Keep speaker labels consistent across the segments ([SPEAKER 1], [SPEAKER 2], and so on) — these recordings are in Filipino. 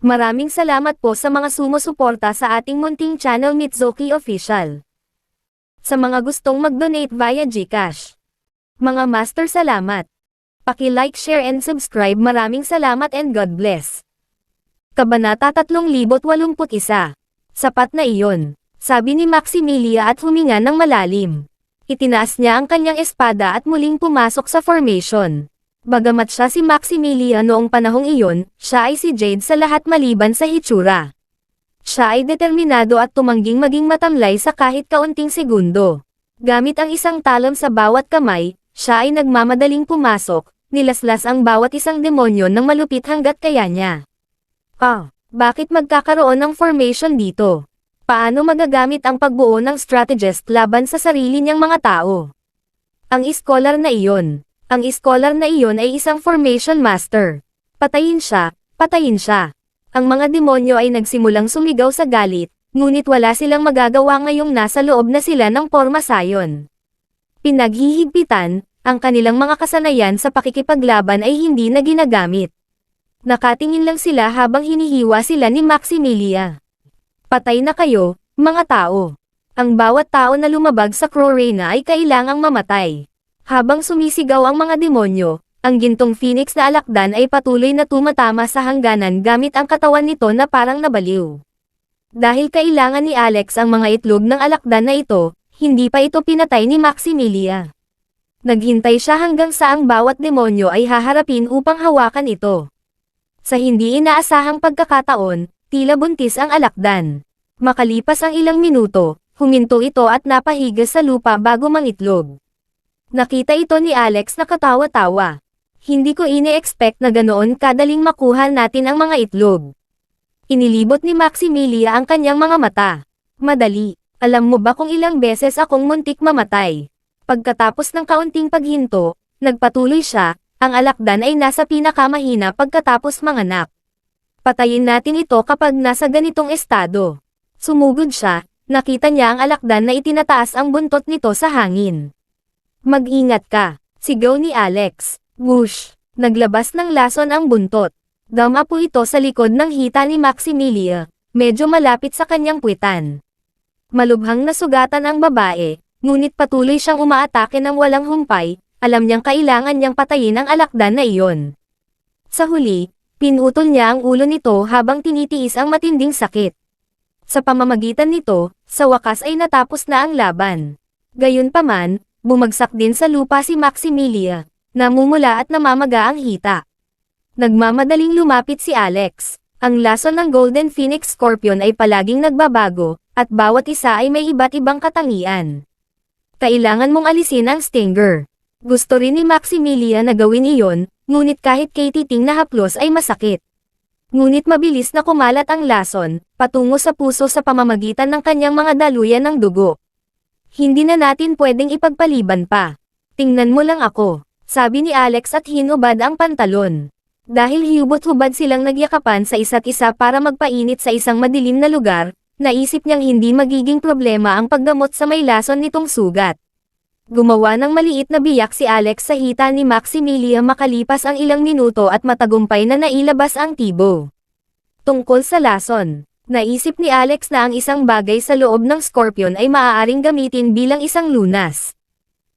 [SPEAKER 1] Maraming salamat po sa mga sumusuporta sa ating munting channel Mitsuki Official. Sa mga gustong mag-donate via GCash. Mga master, salamat. Paki-like, share and subscribe. Maraming salamat and God bless. Kabanata 3081. Sapat na iyon, sabi ni Maximilia at huminga ng malalim. Itinaas niya ang kanyang espada at muling pumasok sa formation. Bagamat siya si Maximilia noong panahong iyon, siya ay si Jade sa lahat maliban sa hitsura. Siya ay determinado at tumangging maging matamlay sa kahit kaunting segundo. Gamit ang isang talon sa bawat kamay, siya ay nagmamadaling pumasok, nilaslas ang bawat isang demonyo ng malupit hanggat kaya niya. Bakit magkakaroon ng formation dito? Paano magagamit ang pagbuo ng strategist laban sa sarili niyang mga tao? Ang iskolar na iyon. Ang iskolar na iyon ay isang formation master. Patayin siya, patayin siya. Ang mga demonyo ay nagsimulang sumigaw sa galit, ngunit wala silang magagawa ngayong nasa loob na sila ng porma sayon. Pinaghihigpitan, ang kanilang mga kasanayan sa pakikipaglaban ay hindi na ginagamit. Nakatingin lang sila habang hinihiwa sila ni Maximilia. Patay na kayo, mga tao. Ang bawat tao na lumabag sa Crow Reina ay kailangang mamatay. Habang sumisigaw ang mga demonyo, ang gintong phoenix na alakdan ay patuloy na tumatama sa hangganan gamit ang katawan nito na parang nabaliw. Dahil kailangan ni Alex ang mga itlog ng alakdan na ito, hindi pa ito pinatay ni Maximilia. Naghintay siya hanggang sa ang bawat demonyo ay haharapin upang hawakan ito. Sa hindi inaasahang pagkakataon, tila buntis ang alakdan. Makalipas ang ilang minuto, huminto ito at napahiga sa lupa bago mangitlog. Nakita ito ni Alex na katawa-tawa. Hindi ko ine-expect na ganoon kadaling makuha natin ang mga itlog. Inilibot ni Maximilia ang kanyang mga mata. Madali, alam mo ba kung ilang beses akong muntik mamatay? Pagkatapos ng kaunting paghinto, nagpatuloy siya, ang alakdan ay nasa pinakamahina pagkatapos manganak. Patayin natin ito kapag nasa ganitong estado. Sumugod siya, nakita niya ang alakdan na itinataas ang buntot nito sa hangin. Mag-ingat ka, sigaw ni Alex. Whoosh! Naglabas ng lason ang buntot. Dama po ito sa likod ng hita ni Maximilia, medyo malapit sa kanyang puwitan. Malubhang nasugatan ang babae, ngunit patuloy siyang umaatake ng walang humpay, alam niyang kailangan niyang patayin ang alakdan na iyon. Sa huli, pinutol niya ang ulo nito habang tinitiis ang matinding sakit. Sa pamamagitan nito, sa wakas ay natapos na ang laban. Gayunpaman, bumagsak din sa lupa si Maximilia, namumula at namamaga ang hita. Nagmamadaling lumapit si Alex. Ang lason ng Golden Phoenix Scorpion ay palaging nagbabago, at bawat isa ay may iba't ibang katangian. Kailangan mong alisin ang stinger. Gusto rin ni Maximilia na gawin iyon, ngunit kahit kay titing na haplos ay masakit. Ngunit mabilis na kumalat ang lason, patungo sa puso sa pamamagitan ng kanyang mga daluyan ng dugo. Hindi na natin pwedeng ipagpaliban pa. Tingnan mo lang ako, sabi ni Alex at hinubad ang pantalon. Dahil hiyubot-hubad silang nagyakapan sa isa't isa para magpainit sa isang madilim na lugar, naisip niyang hindi magiging problema ang paggamot sa may lason nitong sugat. Gumawa ng maliit na biyak si Alex sa hita ni Maximilia makalipas ang ilang minuto at matagumpay na nailabas ang tibo. Tungkol sa lason, naisip ni Alex na ang isang bagay sa loob ng Scorpion ay maaaring gamitin bilang isang lunas.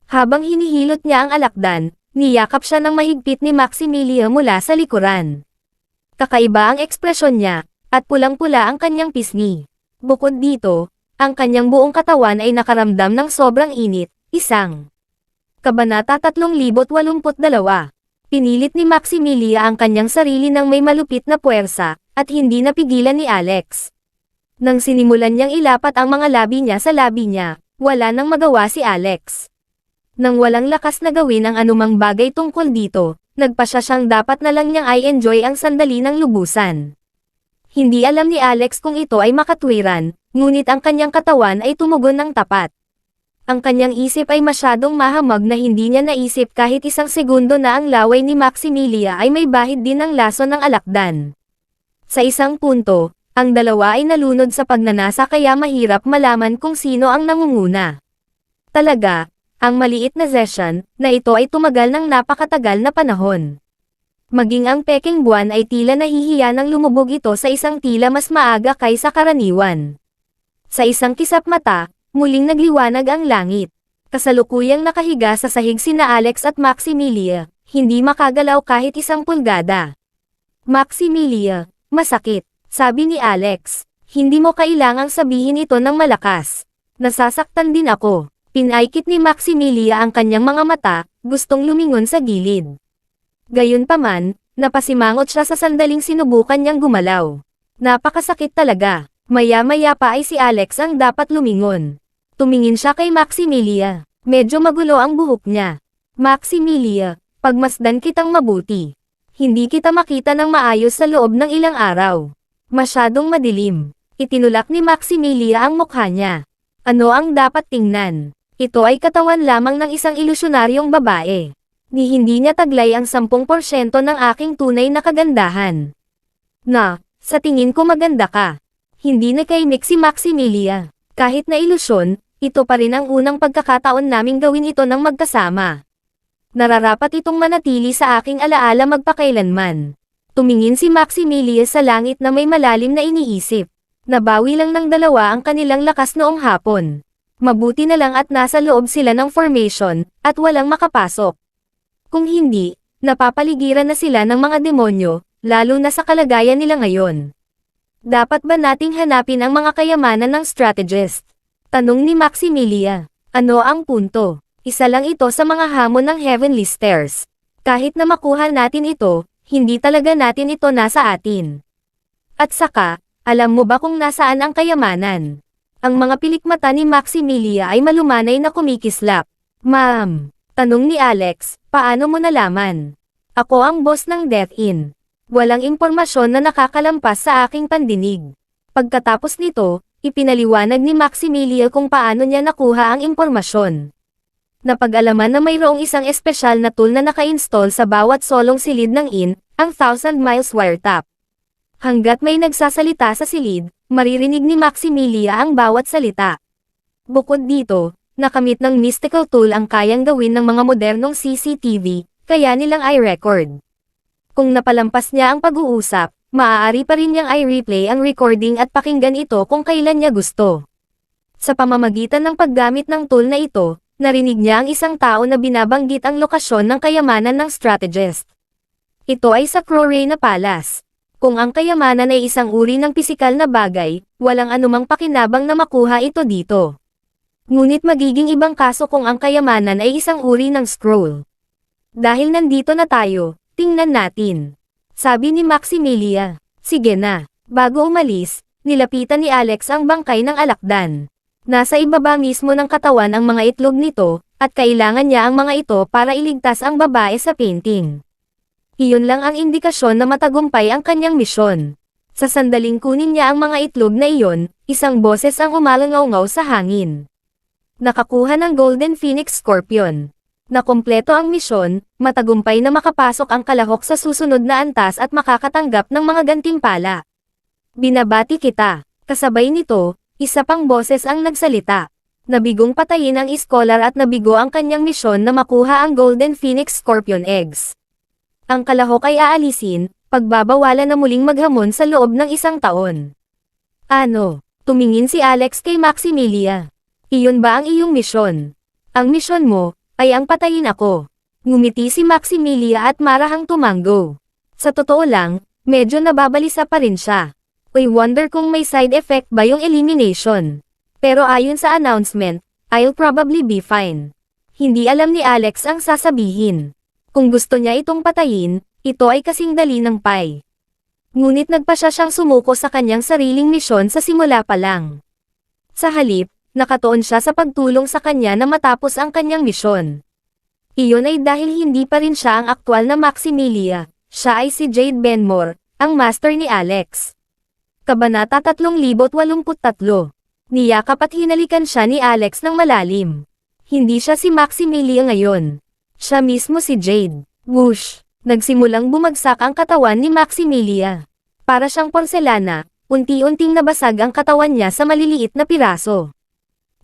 [SPEAKER 1] Habang hinihilot niya ang alakdan, niyakap siya ng mahigpit ni Maximilia mula sa likuran. Kakaiba ang ekspresyon niya, at pulang-pula ang kanyang pisngi. Bukod dito, ang kanyang buong katawan ay nakaramdam ng sobrang init. Kabanata 3082. Pinilit ni Maximilia ang kanyang sarili ng may malupit na puwersa, at hindi napigilan ni Alex. Nang sinimulan niyang ilapat ang mga labi niya sa labi niya, wala nang magawa si Alex. Nang walang lakas na gawin ang anumang bagay tungkol dito, nagpasya siyang dapat na lang niyang i-enjoy ang sandali ng lubusan. Hindi alam ni Alex kung ito ay makatwiran, ngunit ang kanyang katawan ay tumugon ng tapat. Ang kanyang isip ay masyadong mahamag na hindi niya naisip kahit isang segundo na ang laway ni Maximilia ay may bahid din ng lason ng alakdan. Sa isang punto, ang dalawa ay nalunod sa pagnanasa kaya mahirap malaman kung sino ang nangunguna. Talaga, ang maliit na session na ito ay tumagal ng napakatagal na panahon. Maging ang peking buwan ay tila nahihiya nang lumubog ito sa isang tila mas maaga kaysa karaniwan. Sa isang kisap mata, muling nagliwanag ang langit. Kasalukuyang nakahiga sa sahig sina Alex at Maximilia, hindi makagalaw kahit isang pulgada. Maximilia, masakit, sabi ni Alex. Hindi mo kailangang sabihin ito ng malakas. Nasasaktan din ako. Pinaikit ni Maximilia ang kanyang mga mata, gustong lumingon sa gilid. Gayunpaman, napasimangot siya sa sandaling sinubukan niyang gumalaw. Napakasakit talaga. Maya-maya pa ay si Alex ang dapat lumingon. Tumingin siya kay Maximilia. Medyo magulo ang buhok niya. Maximilia, pagmasdan kitang mabuti. Hindi kita makita ng maayos sa loob ng ilang araw. Masyadong madilim. Itinulak ni Maximilia ang mukha niya. Ano ang dapat tingnan? Ito ay katawan lamang ng isang ilusyonaryong babae. Ni hindi niya taglay ang 10% ng aking tunay na kagandahan. Sa tingin ko maganda ka. Hindi nakaimik si Maximilia. Kahit na ilusyon, ito pa rin ang unang pagkakataon naming gawin ito ng magkasama. Nararapat itong manatili sa aking alaala magpakailanman. Tumingin si Maximilia sa langit na may malalim na iniisip. Nabawi lang ng dalawa ang kanilang lakas noong hapon. Mabuti na lang at nasa loob sila ng formation, at walang makapasok. Kung hindi, napapaligiran na sila ng mga demonyo, lalo na sa kalagayan nila ngayon. Dapat ba nating hanapin ang mga kayamanan ng strategist? Tanong ni Maximilia. Ano ang punto? Isa lang ito sa mga hamon ng Heavenly Stairs. Kahit na makuha natin ito, hindi talaga natin ito nasa atin. At saka, alam mo ba kung nasaan ang kayamanan? Ang mga pilikmata ni Maximilia ay malumanay na kumikislap. Ma'am, tanong ni Alex, paano mo nalaman? Ako ang boss ng Death Inn. Walang impormasyon na nakakalampas sa aking pandinig. Pagkatapos nito, ipinaliwanag ni Maximilia kung paano niya nakuha ang impormasyon. Napag-alaman na mayroong isang espesyal na tool na naka-install sa bawat solong silid ng inn, ang 1,000 Miles Wiretap. Hanggat may nagsasalita sa silid, maririnig ni Maximilia ang bawat salita. Bukod dito, nakamit ng mystical tool ang kayang gawin ng mga modernong CCTV, kaya nilang i-record. Kung napalampas niya ang pag-uusap, maaari pa rin niyang i-replay ang recording at pakinggan ito kung kailan niya gusto. Sa pamamagitan ng paggamit ng tool na ito, narinig niya ang isang tao na binabanggit ang lokasyon ng kayamanan ng strategist. Ito ay sa Crowreina Palace. Kung ang kayamanan ay isang uri ng pisikal na bagay, walang anumang pakinabang na makuha ito dito. Ngunit magiging ibang kaso kung ang kayamanan ay isang uri ng scroll. Dahil nandito na tayo, tingnan natin. Sabi ni Maximilia. Sige na. Bago umalis, nilapitan ni Alex ang bangkay ng alakdan. Nasa ibaba mismo ng katawan ang mga itlog nito, at kailangan niya ang mga ito para iligtas ang babae sa painting. Iyon lang ang indikasyon na matagumpay ang kanyang misyon. Sa sandaling kunin niya ang mga itlog na iyon, isang boses ang umalangaw-ngaw sa hangin. Nakakuha ng Golden Phoenix Scorpion. Nakumpleto ang misyon, matagumpay na makapasok ang kalahok sa susunod na antas at makakatanggap ng mga gantimpala. Binabati kita. Kasabay nito, isa pang boses ang nagsalita. Nabigong patayin ang iskolar at nabigo ang kanyang misyon na makuha ang Golden Phoenix Scorpion Eggs. Ang kalahok ay aalisin, pagbabawalan na muling maghamon sa loob ng 1 taon. Ano? Tumingin si Alex kay Maximilia. Iyon ba ang iyong misyon? Ang misyon mo, ay ang patayin ako. Ngumiti si Maximilia at marahang tumanggo. Sa totoo lang, medyo nababalisa pa rin siya. I wonder kung may side effect ba yung elimination. Pero ayon sa announcement, I'll probably be fine. Hindi alam ni Alex ang sasabihin. Kung gusto niya itong patayin, ito ay kasing dali ng pie. Ngunit nagpa siyang sumuko sa kanyang sariling misyon sa simula pa lang. Sa halip, nakatuon siya sa pagtulong sa kanya na matapos ang kanyang misyon. Iyon ay dahil hindi pa rin siya ang aktwal na Maximilia, siya ay si Jade Benmore, ang master ni Alex. Kabanata 3083. Niyakap at hinalikan siya ni Alex ng malalim. Hindi siya si Maximilia ngayon. Siya mismo si Jade. Whoosh! Nagsimulang bumagsak ang katawan ni Maximilia. Para siyang porselana, unti-unting nabasag ang katawan niya sa maliliit na piraso.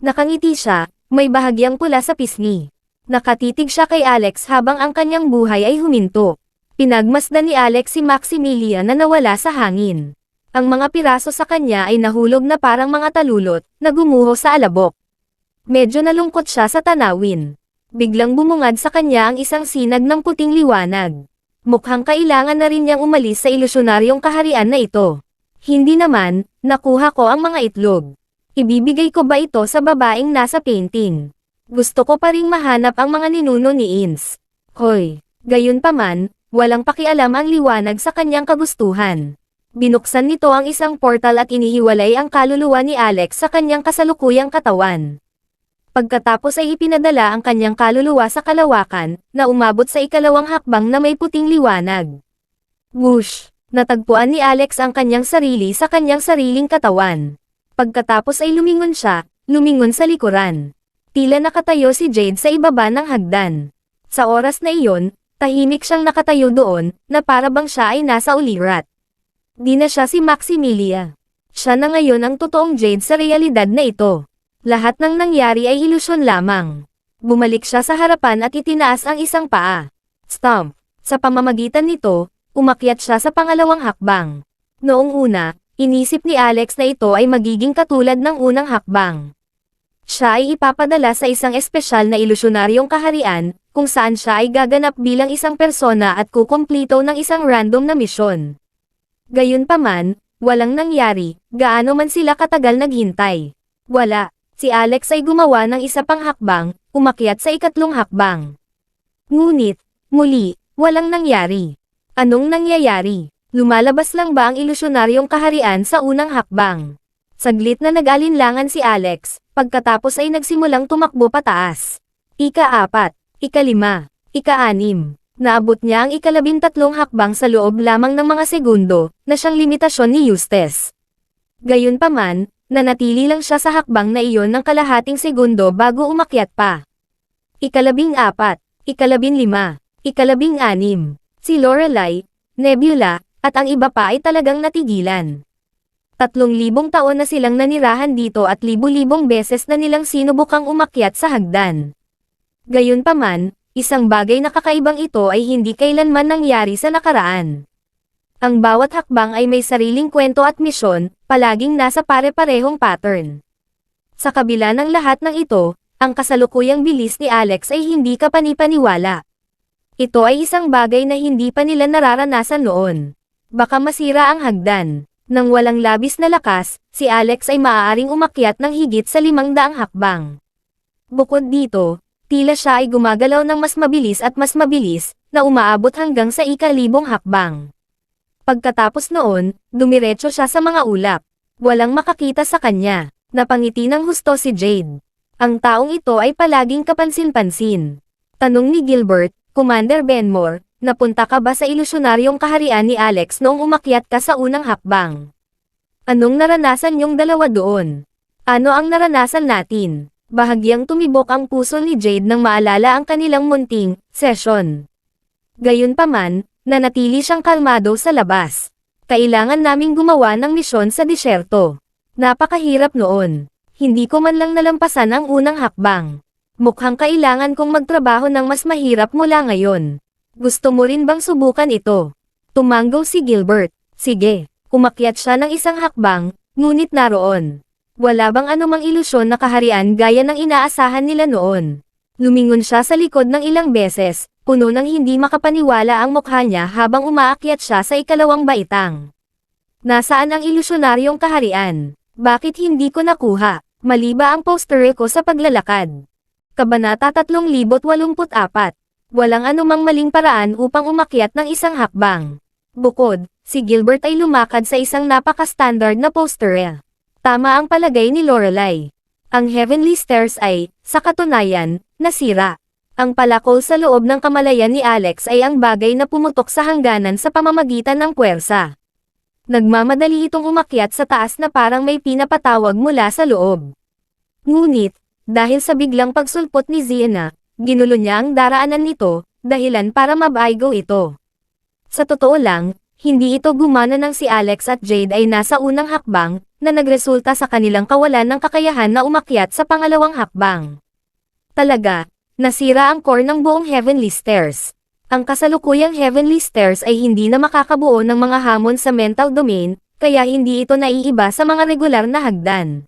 [SPEAKER 1] Nakangiti siya, may bahagyang pula sa pisngi. Nakatitig siya kay Alex habang ang kanyang buhay ay huminto. Pinagmasdan ni Alex si Maximilian na nawala sa hangin. Ang mga piraso sa kanya ay nahulog na parang mga talulot, na gumuho sa alabok. Medyo nalungkot siya sa tanawin. Biglang bumungad sa kanya ang isang sinag ng puting liwanag. Mukhang kailangan na rin niyang umalis sa ilusyonaryong kaharian na ito. Hindi naman, nakuha ko ang mga itlog. Ibibigay ko ba ito sa babaeng nasa painting? Gusto ko pa ring mahanap ang mga ninuno ni Ins. Hoy, gayunpaman, walang pakialam ang liwanag sa kanyang kagustuhan. Binuksan nito ang isang portal at inihiwalay ang kaluluwa ni Alex sa kanyang kasalukuyang katawan. Pagkatapos ay ipinadala ang kanyang kaluluwa sa kalawakan, na umabot sa ikalawang hakbang na may puting liwanag. Whoosh! Natagpuan ni Alex ang kanyang sarili sa kanyang sariling katawan. Pagkatapos ay lumingon siya, lumingon sa likuran. Tila nakatayo si Jade sa ibaba ng hagdan. Sa oras na iyon, tahimik siyang nakatayo doon, na para bang siya ay nasa ulirat. Di na siya si Maximilia. Siya na ngayon ang totoong Jade sa realidad na ito. Lahat ng nangyari ay ilusyon lamang. Bumalik siya sa harapan at itinaas ang isang paa. Stomp. Sa pamamagitan nito, umakyat siya sa pangalawang hakbang. Noong una, inisip ni Alex na ito ay magiging katulad ng unang hakbang. Siya ay ipapadala sa isang espesyal na ilusyonaryong kaharian, kung saan siya ay gaganap bilang isang persona at kukumplito ng isang random na misyon. Gayunpaman, walang nangyari, gaano man sila katagal naghintay. Wala. Si Alex ay gumawa ng isa pang hakbang, umakyat sa ikatlong hakbang. Ngunit, muli, walang nangyari. Anong nangyayari? Lumalabas lang ba ang ilusyonaryong kaharian sa unang hakbang? Saglit na nag-alinlangan si Alex, pagkatapos ay nagsimulang tumakbo pataas. Ika-4, ika-5, ika-6. Naabot niya ang ika-13 hakbang sa loob lamang ng mga segundo, na siyang limitasyon ni Eustace. Gayunpaman, nanatili lang siya sa hakbang na iyon ng kalahating segundo bago umakyat pa. Ika-14, ika-15, ika-16. Si Lorelai, Nebula, at ang iba pa ay talagang natigilan. 3,000 taon na silang nanirahan dito at libu-libong beses na nilang sinubukang umakyat sa hagdan. Gayunpaman, isang bagay na kakaibang ito ay hindi kailanman nangyari sa nakaraan. Ang bawat hakbang ay may sariling kwento at misyon, palaging nasa pare-parehong pattern. Sa kabila ng lahat ng ito, ang kasalukuyang bilis ni Alex ay hindi kapanipaniwala. Ito ay isang bagay na hindi pa nila nararanasan noon. Baka masira ang hagdan. Nang walang labis na lakas, si Alex ay maaaring umakyat ng higit sa 500 hakbang. Bukod dito, tila siya ay gumagalaw ng mas mabilis, na umaabot hanggang sa ika-1000 hakbang. Pagkatapos noon, dumiretso siya sa mga ulap. Walang makakita sa kanya. Napangiti ng husto si Jade. Ang taong ito ay palaging kapansin-pansin. Tanong ni Gilbert, Commander Benmore, napunta ka ba sa ilusyonaryong kaharian ni Alex noong umakyat ka sa unang hakbang? Anong naranasan niyong dalawa doon? Ano ang naranasan natin? Bahagyang tumibok ang puso ni Jade nang maalala ang kanilang munting session. Gayunpaman, nanatili siyang kalmado sa labas. Kailangan naming gumawa ng misyon sa disyerto. Napakahirap noon. Hindi ko man lang nalampasan ang unang hakbang. Mukhang kailangan kong magtrabaho ng mas mahirap mula ngayon. Gusto mo rin bang subukan ito? Tumanggaw si Gilbert. Sige. Umakyat siya ng isang hakbang, ngunit naroon. Wala bang anumang ilusyon na kaharian gaya ng inaasahan nila noon. Lumingon siya sa likod ng ilang beses, puno ng hindi makapaniwala ang mukha niya habang umaakyat siya sa ikalawang baitang. Nasaan ang ilusyonaryong kaharian? Bakit hindi ko nakuha? Mali ba ang poster ko sa paglalakad? Kabanata 3084. Walang anumang maling paraan upang umakyat ng isang hakbang. Bukod, si Gilbert ay lumakad sa isang napaka-standard na poster. Tama ang palagay ni Lorelai. Ang Heavenly Stairs ay, sa katunayan, nasira. Ang palakol sa loob ng kamalayan ni Alex ay ang bagay na pumutok sa hangganan sa pamamagitan ng puwersa. Nagmamadali itong umakyat sa taas na parang may pinapatawag mula sa loob. Ngunit, dahil sa biglang pagsulpot ni Xena, ginulo niya ang daraanan nito, dahilan para mabaigo ito. Sa totoo lang, hindi ito gumana nang si Alex at Jade ay nasa unang hakbang, na nagresulta sa kanilang kawalan ng kakayahan na umakyat sa pangalawang hakbang. Talaga, nasira ang core ng buong Heavenly Stairs. Ang kasalukuyang Heavenly Stairs ay hindi na makakabuo ng mga hamon sa mental domain, kaya hindi ito naiiba sa mga regular na hagdan.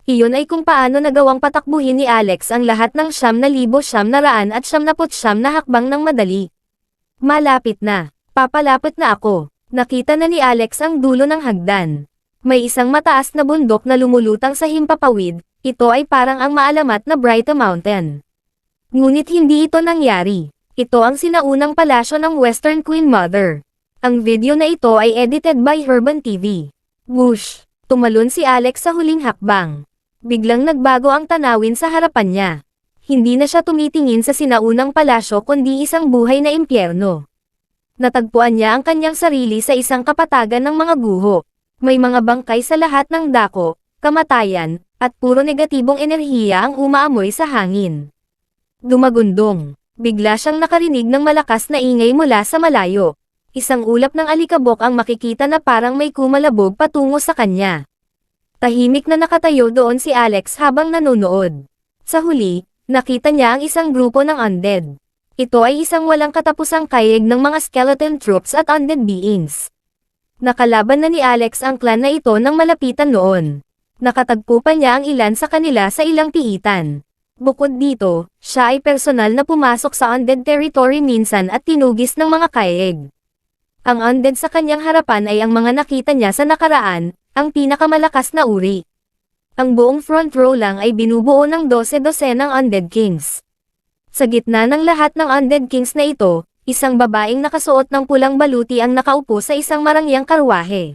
[SPEAKER 1] Iyon ay kung paano nagawang patakbuhin ni Alex ang lahat ng 9,999 na hakbang ng madali. Malapit na. Papalapit na ako. Nakita na ni Alex ang dulo ng hagdan. May isang mataas na bundok na lumulutang sa himpapawid, ito ay parang ang maalamat na Brighta Mountain. Ngunit hindi ito nangyari. Ito ang sinaunang palasyo ng Western Queen Mother. Ang video na ito ay edited by Herban TV. Whoosh! Tumalon si Alex sa huling hakbang. Biglang nagbago ang tanawin sa harapan niya. Hindi na siya tumitingin sa sinaunang palasyo kundi isang buhay na impyerno. Natagpuan niya ang kanyang sarili sa isang kapatagan ng mga guho. May mga bangkay sa lahat ng dako, kamatayan, at puro negatibong enerhiya ang umaamoy sa hangin. Dumagundong. Bigla siyang nakarinig ng malakas na ingay mula sa malayo. Isang ulap ng alikabok ang makikita na parang may kumalabog patungo sa kanya. Tahimik na nakatayo doon si Alex habang nanonood. Sa huli, nakita niya ang isang grupo ng undead. Ito ay isang walang katapusang kayeg ng mga skeleton troops at undead beings. Nakalaban na ni Alex ang clan na ito nang malapitan noon. Nakatagpo pa niya ang ilan sa kanila sa ilang pihitan. Bukod dito, siya ay personal na pumasok sa undead territory minsan at tinugis ng mga kayeg. Ang undead sa kanyang harapan ay ang mga nakita niya sa nakaraan, ang pinakamalakas na uri. Ang buong front row lang ay binubuo ng 12 ng undead kings. Sa gitna ng lahat ng undead kings na ito, isang babaeng nakasuot ng pulang baluti ang nakaupo sa isang marangyang karwahe.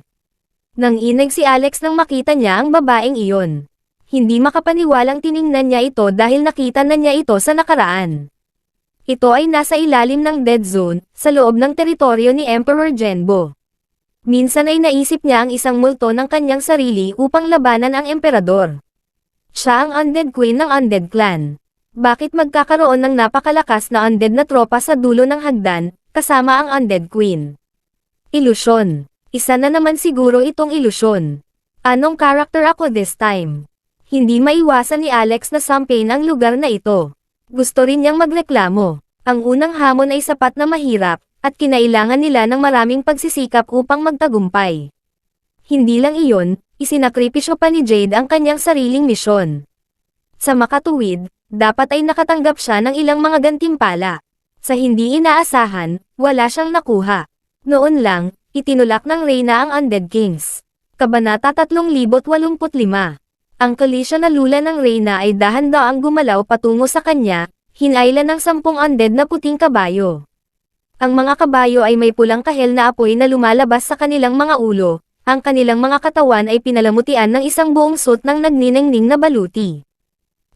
[SPEAKER 1] Nang inag si Alex nang makita niya ang babaeng iyon. Hindi makapaniwalang tiningnan niya ito dahil nakita na niya ito sa nakaraan. Ito ay nasa ilalim ng Dead Zone, sa loob ng teritoryo ni Emperor Genbo. Minsan ay naisip niya ang isang multo ng kanyang sarili upang labanan ang emperador. Siya ang undead queen ng undead clan. Bakit magkakaroon ng napakalakas na undead na tropa sa dulo ng hagdan, kasama ang undead queen? Ilusyon. Isa na naman siguro itong ilusyon. Anong character ako this time? Hindi maiwasan ni Alex na sampain ang lugar na ito. Gusto rin niyang magreklamo. Ang unang hamon ay sapat na mahirap, at kinailangan nila ng maraming pagsisikap upang magtagumpay. Hindi lang iyon, isinakripisyo pa ni Jade ang kanyang sariling misyon. Sa makatuwid, dapat ay nakatanggap siya ng ilang mga gantimpala. Sa hindi inaasahan, wala siyang nakuha. Noon lang, itinulak ng Reyna ang Undead Kings. Kabanata 3085. Ang kalisya na lula ng Reyna ay dahan-daang gumalaw patungo sa kanya, hinayla ng 10 undead na puting kabayo. Ang mga kabayo ay may pulang kahel na apoy na lumalabas sa kanilang mga ulo, ang kanilang mga katawan ay pinalamutian ng isang buong suit ng nagniningning na baluti.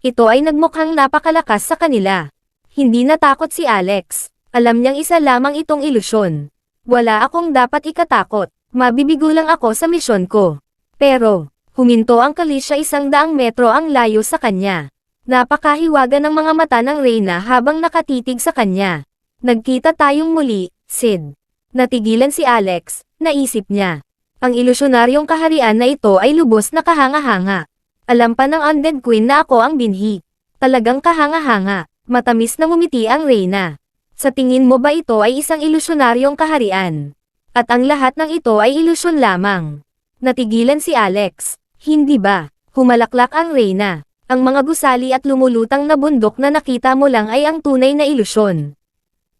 [SPEAKER 1] Ito ay nagmukhang napakalakas sa kanila. Hindi natakot si Alex. Alam niyang isa lamang itong ilusyon. Wala akong dapat ikatakot. Mabibigo lang ako sa misyon ko. Pero, huminto ang kalisya 100 metro ang layo sa kanya. Napakahiwaga ng mga mata ng Reyna habang nakatitig sa kanya. Nagkita tayong muli, Sid. Natigilan si Alex, naisip niya. Ang ilusyonaryong kaharian na ito ay lubos na kahanga-hanga. Alam pa ng Undead Queen na ako ang binhi. Talagang kahanga-hanga. Matamis na ngumiti ang Reyna. Sa tingin mo ba ito ay isang ilusyonaryong kaharian? At ang lahat ng ito ay ilusyon lamang. Natigilan si Alex. Hindi ba? Humalaklak ang Reyna. Ang mga gusali at lumulutang na bundok na nakita mo lang ay ang tunay na ilusyon.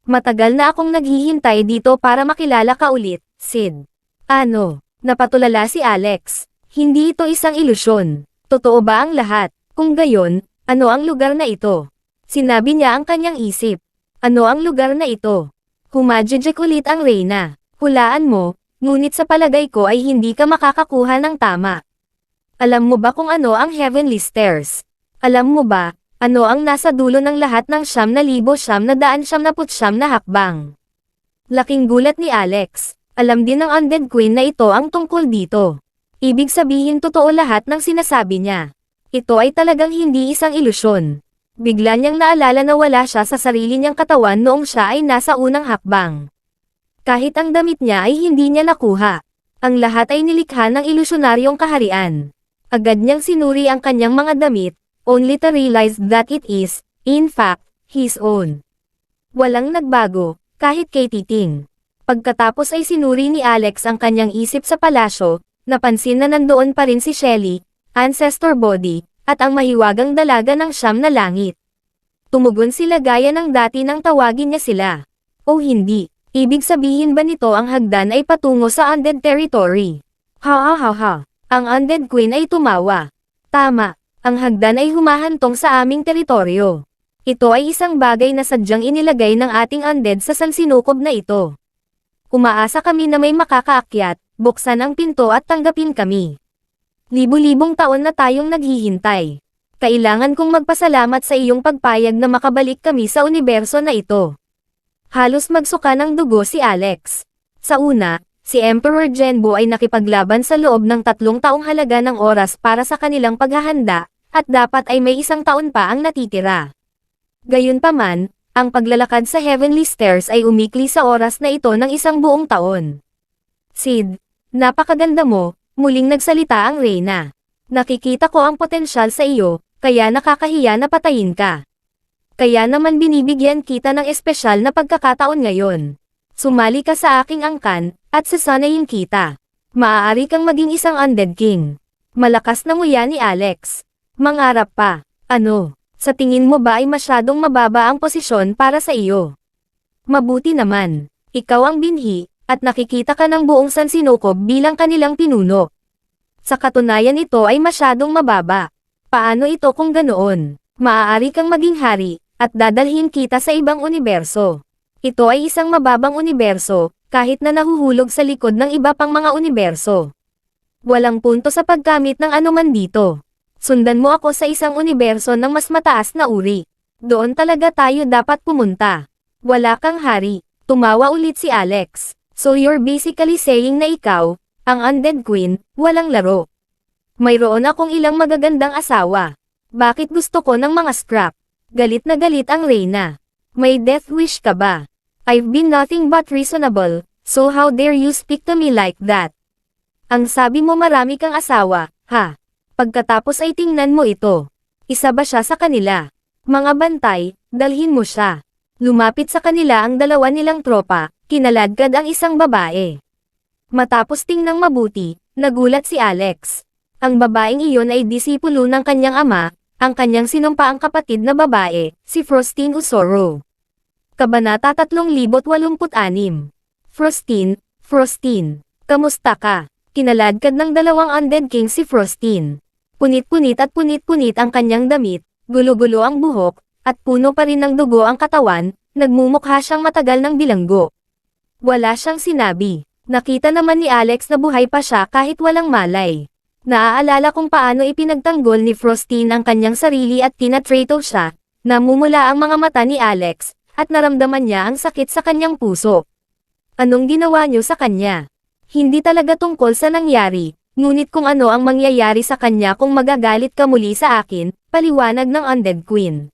[SPEAKER 1] Matagal na akong naghihintay dito para makilala ka ulit, Sid. Ano? Napatulala si Alex. Hindi ito isang ilusyon. Totoo ba ang lahat? Kung gayon, ano ang lugar na ito? Sinabi niya ang kanyang isip. Ano ang lugar na ito? Humajejek ulit ang Reyna. Hulaan mo, ngunit sa palagay ko ay hindi ka makakakuha ng tama. Alam mo ba kung ano ang Heavenly Stairs? Alam mo ba, ano ang nasa dulo ng lahat ng 9,999 na hakbang? Laking gulat ni Alex. Alam din ng Undead Queen na ito ang tungkol dito. Ibig sabihin totoo lahat ng sinasabi niya. Ito ay talagang hindi isang ilusyon. Bigla niyang naalala na wala siya sa sarili niyang katawan noong siya ay nasa unang hakbang. Kahit ang damit niya ay hindi niya nakuha. Ang lahat ay nilikha ng ilusyonaryong kaharian. Agad niyang sinuri ang kanyang mga damit, only to realize that it is, in fact, his own. Walang nagbago, kahit kay Titing. Pagkatapos ay sinuri ni Alex ang kanyang isip sa palasyo, napansin na nandoon pa rin si Shelly, ancestor body, at ang mahiwagang dalaga ng siyam na langit. Tumugon sila gaya ng dati nang tawagin niya sila. O hindi, ibig sabihin ba nito ang hagdan ay patungo sa undead territory? Ha ha ha ha, ang undead queen ay tumawa. Tama, ang hagdan ay humahantong sa aming teritoryo. Ito ay isang bagay na sadyang inilagay ng ating undead sa sansinukob na ito. Umaasa kami na may makakaakyat, buksan ang pinto at tanggapin kami. Libu-libong taon na tayong naghihintay. Kailangan kong magpasalamat sa iyong pagpayag na makabalik kami sa universo na ito. Halos magsuka ng dugo si Alex. Sa una, si Emperor Genbo ay nakipaglaban sa loob ng 3 taong halaga ng oras para sa kanilang paghahanda, at dapat ay may 1 taon pa ang natitira. Gayunpaman, ang paglalakad sa Heavenly Stairs ay umikli sa oras na ito ng 1 buong taon. Sid, napakaganda mo, muling nagsalita ang Reyna. Nakikita ko ang potensyal sa iyo, kaya nakakahiya na patayin ka. Kaya naman binibigyan kita ng espesyal na pagkakataon ngayon. Sumali ka sa aking angkan, at sasanayin kita. Maaari kang maging isang undead king. Malakas na nguya ni Alex. Mangarap pa. Ano? Sa tingin mo ba ay masyadong mababa ang posisyon para sa iyo? Mabuti naman. Ikaw ang binhi, at nakikita ka ng buong sansinukob bilang kanilang pinuno. Sa katunayan ito ay masyadong mababa. Paano ito kung ganoon? Maaari kang maging hari, at dadalhin kita sa ibang universo. Ito ay isang mababang universo, kahit na nahuhulog sa likod ng iba pang mga universo. Walang punto sa paggamit ng anuman dito. Sundan mo ako sa isang universo ng mas mataas na uri. Doon talaga tayo dapat pumunta. Wala kang hari. Tumawa ulit si Alex. So you're basically saying na ikaw, ang undead queen, walang laro. Mayroon akong ilang magagandang asawa. Bakit gusto ko ng mga scrap? Galit na galit ang Reyna. May death wish ka ba? I've been nothing but reasonable, so how dare you speak to me like that? Ang sabi mo marami kang asawa, ha? Pagkatapos ay tingnan mo ito. Isa ba siya sa kanila? Mga bantay, dalhin mo siya. Lumapit sa kanila ang 2 nilang tropa, kinaladkad ang isang babae. Matapos tingnang mabuti, nagulat si Alex. Ang babaeng iyon ay disipulo ng kanyang ama, ang kanyang sinumpaang kapatid na babae, si Frostine Usoro. Kabanata 3086. Frostine, kamusta ka? Kinaladkad ng 2 undead king si Frostine. Punit-punit at punit-punit ang kanyang damit, gulo-gulo ang buhok, at puno pa rin ng dugo ang katawan, nagmumukha siyang matagal ng bilanggo. Wala siyang sinabi. Nakita naman ni Alex na buhay pa siya kahit walang malay. Naaalala kung paano ipinagtanggol ni Frostine ang kanyang sarili at tinatrato siya, namumula ang mga mata ni Alex, at naramdaman niya ang sakit sa kanyang puso. Anong ginawa niyo sa kanya? Hindi talaga tungkol sa nangyari. Ngunit kung ano ang mangyayari sa kanya kung magagalit ka muli sa akin, paliwanag ng Undead Queen.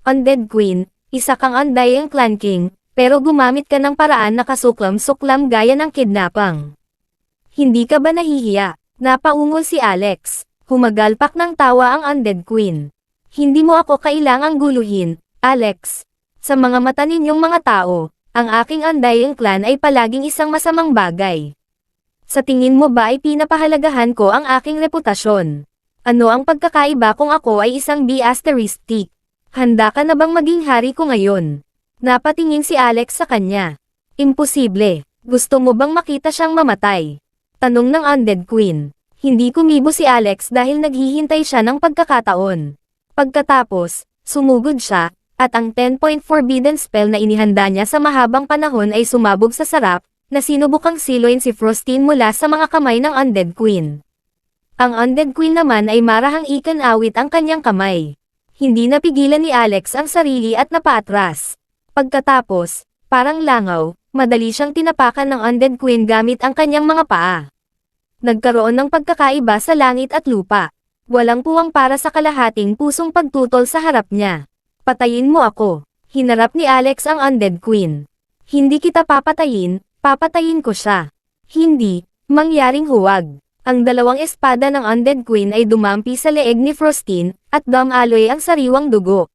[SPEAKER 1] Undead Queen, isa kang undying clan king, pero gumamit ka ng paraan na kasuklam-suklam gaya ng kidnapang. Hindi ka ba nahihiya? Napaungol si Alex. Humagalpak ng tawa ang Undead Queen. Hindi mo ako kailangang guluhin, Alex. Sa mga mata ninyong mga tao, ang aking undying clan ay palaging isang masamang bagay. Sa tingin mo ba ay pinapahalagahan ko ang aking reputasyon? Ano ang pagkakaiba kung ako ay isang B***? Handa ka na bang maging hari ko ngayon? Napatingin si Alex sa kanya. Imposible. Gusto mo bang makita siyang mamatay? Tanong ng Undead Queen. Hindi kumibo si Alex dahil naghihintay siya ng pagkakataon. Pagkatapos, sumugod siya, at ang 10-point forbidden spell na inihanda niya sa mahabang panahon ay sumabog sa sarap, na sinubukang siluin si Frostine mula sa mga kamay ng Undead Queen. Ang Undead Queen naman ay marahang ikan-awit ang kanyang kamay. Hindi napigilan ni Alex ang sarili at napaatras. Pagkatapos, parang langaw, madali siyang tinapakan ng Undead Queen gamit ang kanyang mga paa. Nagkaroon ng pagkakaiba sa langit at lupa. Walang puwang para sa kalahating pusong pagtutol sa harap niya. Patayin mo ako. Hinarap ni Alex ang Undead Queen. Hindi kita papatayin, papatayin ko siya. Hindi, mangyaring huwag. Ang 2 espada ng Undead Queen ay dumampi sa leeg ni Frostine, at dumaloy ang sariwang dugo.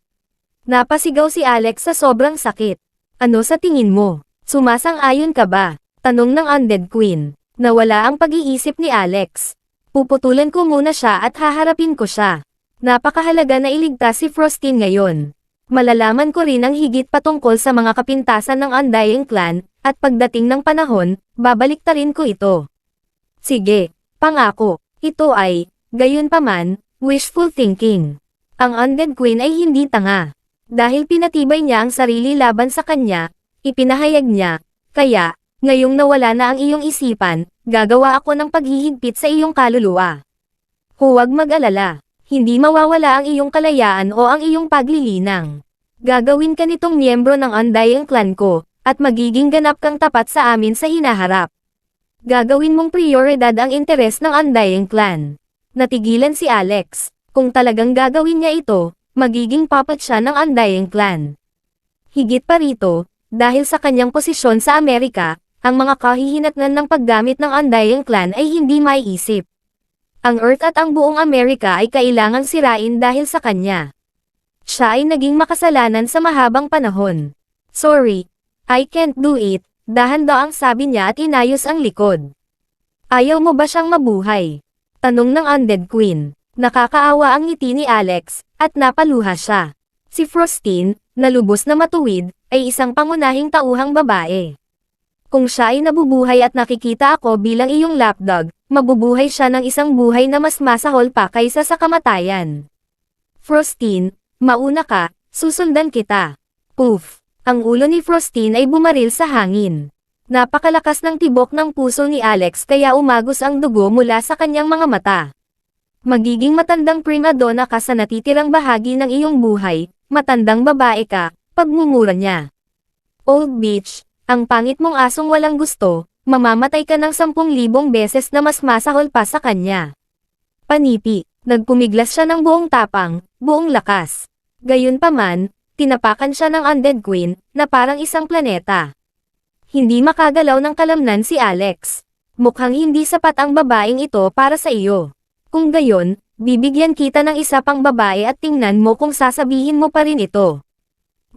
[SPEAKER 1] Napasigaw si Alex sa sobrang sakit. Ano sa tingin mo? Sumasang-ayon ka ba? Tanong ng Undead Queen. Nawala ang pag-iisip ni Alex. Puputulan ko muna siya at haharapin ko siya. Napakahalaga na iligtas si Frostine ngayon. Malalaman ko rin ang higit patungkol sa mga kapintasan ng Undying Clan, at pagdating ng panahon, babaliktarin ko ito. Sige, pangako, ito ay, gayunpaman, wishful thinking. Ang Undead Queen ay hindi tanga. Dahil pinatibay niya ang sarili laban sa kanya, ipinahayag niya, kaya, ngayong nawala na ang iyong isipan, gagawa ako ng paghihigpit sa iyong kaluluwa. Huwag mag-alala. Hindi mawawala ang iyong kalayaan o ang iyong paglilinang. Gagawin ka nitong miyembro ng Undying Clan ko, at magiging ganap kang tapat sa amin sa hinaharap. Gagawin mong prioridad ang interes ng Undying Clan. Natigilan si Alex. Kung talagang gagawin niya ito, magiging puppet siya ng Undying Clan. Higit pa rito, dahil sa kanyang posisyon sa Amerika, ang mga kahihinatnan ng paggamit ng Undying Clan ay hindi maiisip. Ang Earth at ang buong Amerika ay kailangang sirain dahil sa kanya. Siya ay naging makasalanan sa mahabang panahon. Sorry, I can't do it, dahan-daang sabi niya at inayos ang likod. Ayaw mo ba siyang mabuhay? Tanong ng Undead Queen. Nakakaawa ang ngiti ni Alex, at napaluha siya. Si Frostine, na lubos na matuwid, ay isang pangunahing tauhang babae. Kung siya ay nabubuhay at nakikita ako bilang iyong lapdog, mabubuhay siya ng isang buhay na mas masahol pa kaysa sa kamatayan. Frostine, mauna ka, susundan kita. Poof! Ang ulo ni Frostine ay bumaril sa hangin. Napakalakas ng tibok ng puso ni Alex kaya umagos ang dugo mula sa kanyang mga mata. Magiging matandang prima donna ka sa natitirang bahagi ng iyong buhay, matandang babae ka, pagmumura niya. Old bitch, ang pangit mong asong walang gusto, mamamatay ka ng 10,000 beses na mas masahol pa sa kanya. Panipi, nagpumiglas siya ng buong tapang, buong lakas. Gayunpaman, tinapakan siya ng Undead Queen, na parang isang planeta. Hindi makagalaw ng kalamnan si Alex. Mukhang hindi sapat ang babaeng ito para sa iyo. Kung gayon, bibigyan kita ng isa pang babae at tingnan mo kung sasabihin mo pa rin ito.